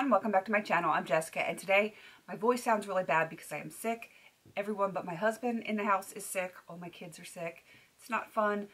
everyone, welcome back to my channel. I'm Jessica, and today my voice sounds really bad because I am sick. Everyone but my husband in the house is sick. All my kids are sick. It's not fun.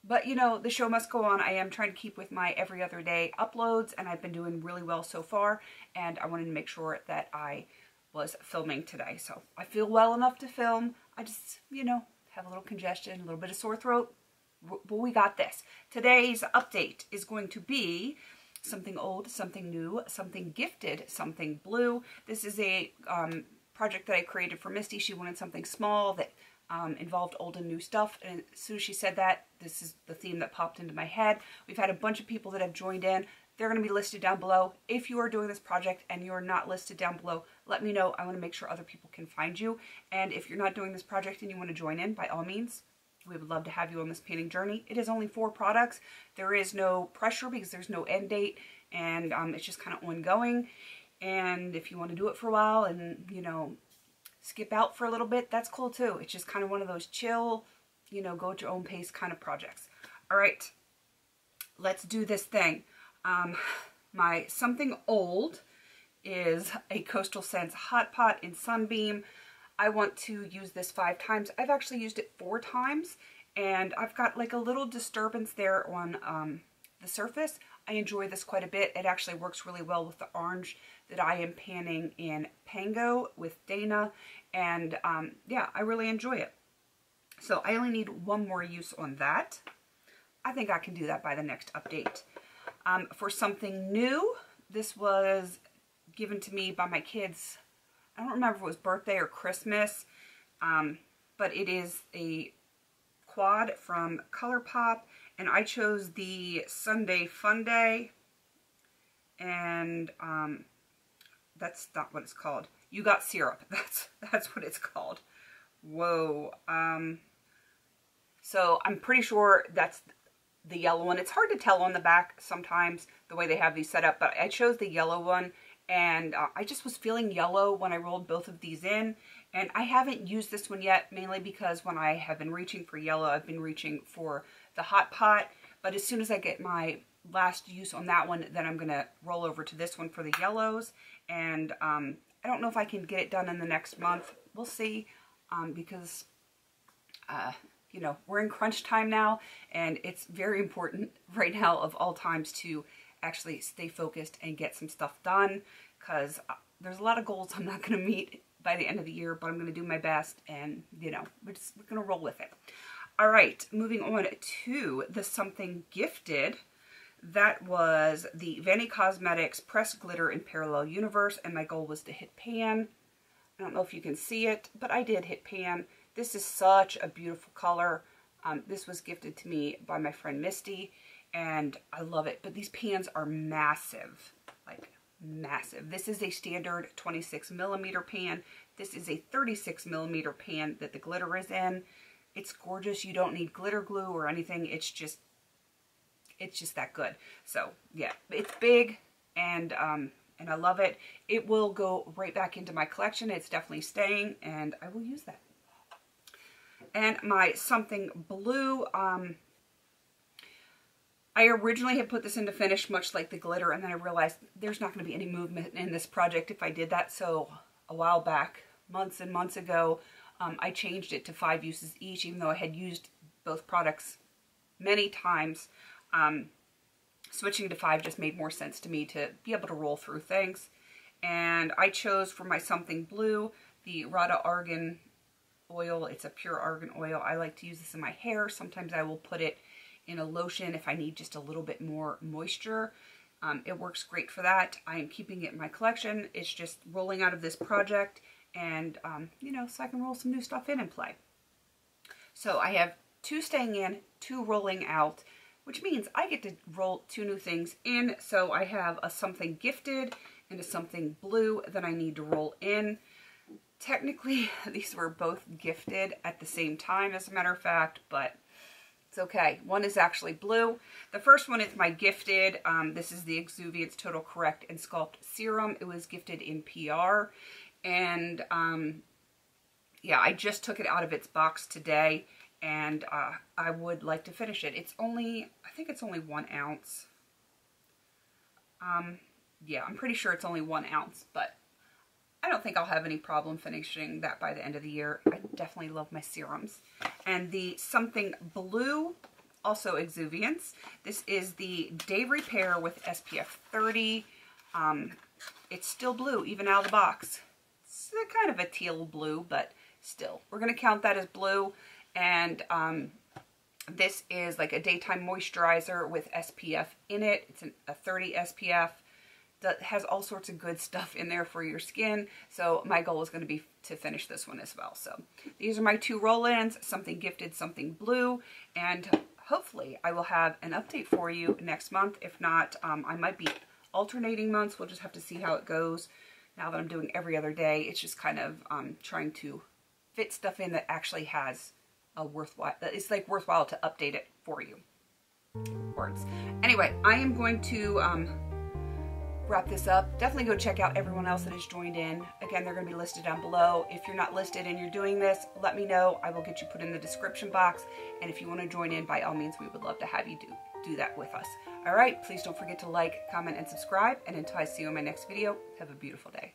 But you know, the show must go on. I am trying to keep with my every other day uploads, and I've been doing really well so far, and I wanted to make sure that I was filming today. So I feel well enough to film. I just, you know, have a little congestion, a little bit of sore throat, but we got this. Today's update is going to be something old, something new, something gifted, something blue. This is a project that I created for Misty. She wanted something small that involved old and new stuff, and as soon as she said that, this is the theme that popped into my head. We've had a bunch of people that have joined in. They're going to be listed down below. If you are doing this project and you're not listed down below, let me know. I want to make sure other people can find you. And if you're not doing this project and you want to join in, by all means, we would love to have you on this painting journey. It is only 4 products. There is no pressure because there's no end date, and it's just kind of ongoing. And if you want to do it for a while and, you know, skip out for a little bit, that's cool too. It's just kind of one of those chill, you know, go at your own pace kind of projects. All right, let's do this thing. My something old is a Coastal Scents Hot Pot in Sunbeam. I want to use this 5 times. I've actually used it 4 times, and I've got like a little disturbance there on the surface. I enjoy this quite a bit. It actually works really well with the orange that I am panning in Pango with Dana, and yeah, I really enjoy it. So I only need 1 more use on that. I think I can do that by the next update. For something new, this was given to me by my kids. I don't remember if it was birthday or Christmas, but it is a quad from ColourPop, and I chose the Sunday Fun Day, and that's not what it's called. You Got Syrup. That's what it's called. Whoa. So I'm pretty sure that's the yellow one. It's hard to tell on the back sometimes the way they have these set up, but I chose the yellow one. And I just was feeling yellow when I rolled both of these in. And I haven't used this one yet, mainly because when I have been reaching for yellow, I've been reaching for the Hot Pot. But as soon as I get my last use on that one, then I'm going to roll over to this one for the yellows. And I don't know if I can get it done in the next month. We'll see, because, you know, we're in crunch time now. And it's very important right now of all times to actually stay focused and get some stuff done, because there's a lot of goals I'm not going to meet by the end of the year, but I'm going to do my best, and you know, we're going to roll with it. All right, moving on to the something gifted. That was the Vani Cosmetics Press Glitter in Parallel Universe, and my goal was to hit pan. I don't know if you can see it, but I did hit pan. This is such a beautiful color. This was gifted to me by my friend Misty, and I love it. But these pans are massive, like massive. This is a standard 26mm pan. This is a 36mm pan that the glitter is in. It's gorgeous. You don't need glitter glue or anything. It's just that good. So yeah, it's big, and I love it. It will go right back into my collection. It's definitely staying, and I will use that. And my something blue, I originally had put this into finish much like the glitter, and then I realized there's not going to be any movement in this project if I did that. So a while back, months and months ago, I changed it to 5 uses each, even though I had used both products many times. Switching to 5 just made more sense to me to be able to roll through things. And I chose for my something blue the Rada Argan oil. It's a pure argan oil. I like to use this in my hair. Sometimes I will put it in a lotion if I need just a little bit more moisture. It works great for that. I am keeping it in my collection. It's just rolling out of this project, and you know, so I can roll some new stuff in and play. So I have 2 staying in, 2 rolling out, which means I get to roll 2 new things in. So I have a something gifted and a something blue that I need to roll in. Technically, these were both gifted at the same time, as a matter of fact, but it's okay. One is actually blue. The first one is my gifted. This is the Exuberance Total Correct and Sculpt Serum. It was gifted in PR. And yeah, I just took it out of its box today, and I would like to finish it. It's only, I think it's only 1 ounce. yeah, I'm pretty sure it's only 1 ounce, but I don't think I'll have any problem finishing that by the end of the year. I definitely love my serums. And the Something Blue, also Exuberance. This is the Day Repair with SPF 30. It's still blue, even out of the box. It's kind of a teal blue, but still. We're going to count that as blue. And this is like a daytime moisturizer with SPF in it. It's a 30 SPF. That has all sorts of good stuff in there for your skin. So my goal is going to be to finish this one as well. So these are my 2 roll-ins, Something Gifted, Something Blue, and hopefully I will have an update for you next month. If not, I might be alternating months. We'll just have to see how it goes. Now that I'm doing every other day, it's just kind of trying to fit stuff in that actually has a worthwhile, it's like worthwhile to update it for you. Words. Anyway, I am going to wrap this up. Definitely go check out everyone else that has joined in. Again, they're going to be listed down below. If you're not listed and you're doing this, let me know. I will get you put in the description box. And if you want to join in, by all means, we would love to have you do that with us. All right, please don't forget to like, comment, and subscribe. And until I see you in my next video, have a beautiful day.